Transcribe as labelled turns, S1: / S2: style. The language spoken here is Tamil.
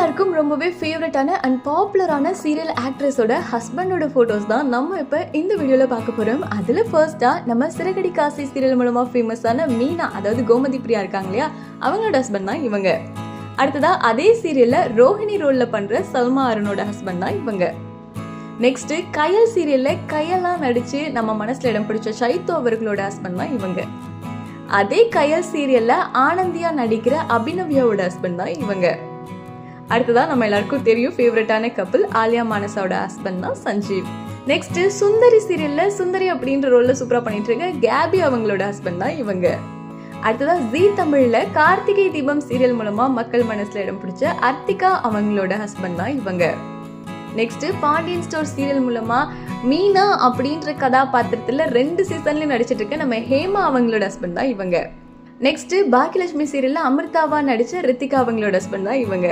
S1: எல்லாருக்கும் ரொம்பவே ஃபேவரட்டான அண்ட் பாப்புலரான சீரியல் ஆக்ட்ரஸோட ஹஸ்பண்டோட ஃபோட்டோஸ் தான் நம்ம இப்போ இந்த வீடியோவில் பார்க்க போகிறோம். அதில் ஃபர்ஸ்ட்டாக நம்ம சிறகடி காசி சீரியல் மூலமாக ஃபேமஸான மீனா, அதாவது கோமதி பிரியா இருக்காங்க இல்லையா, அவங்களோட ஹஸ்பண்ட் தான் இவங்க. அடுத்ததா அதே சீரியலில் ரோஹிணி ரோலில் பண்ணுற சல்மா அருணோட ஹஸ்பண்ட் தான் இவங்க. நெக்ஸ்ட் கயல் சீரியலில் கயலாம் நடித்து நம்ம மனசில் இடம் பிடிச்ச சைத்து அவர்களோட ஹஸ்பண்ட் தான் இவங்க. அதே கயல் சீரியல்ல ஆனந்தியா நடிக்கிற அபிநவ்யாவோட ஹஸ்பண்ட் தான் இவங்க. அடுத்ததான் நம்ம எல்லாருக்கும் தெரியும் ஃபேவரட்டான கப்பல் ஆலியா மானஸோட ஹஸ்பண்ட் தான் சஞ்சீவ். நெக்ஸ்ட் சுந்தரி சீரியல்ல சுந்தரி அப்படின்ற ரோல்ல சூப்பரா பண்ணிட்டு இருக்க கேபி அவங்களோட ஹஸ்பண்ட் தான் இவங்க. அடுத்ததான் ஜீ தமிழ்ல கார்த்திகை தீபம் சீரியல் மூலமா மக்கள் மனசுல இடம் பிடிச்ச அர்த்திகா அவங்களோட ஹஸ்பண்ட் தான் இவங்க. நெக்ஸ்ட் பாண்டியன் ஸ்டோர் சீரியல் மூலமா மீனா அப்படின்ற கதாபாத்திரத்துல 2 சீசன்லயும் நடிச்சிட்டு இருக்க நம்ம ஹேமா அவங்களோட ஹஸ்பண்ட் தான் இவங்க. நெக்ஸ்ட் பாக்கியலட்சுமி சீரியல்ல அமிர்தாவா நடிச்ச ரித்திகா அவங்களோட ஹஸ்பண்ட் தான் இவங்க.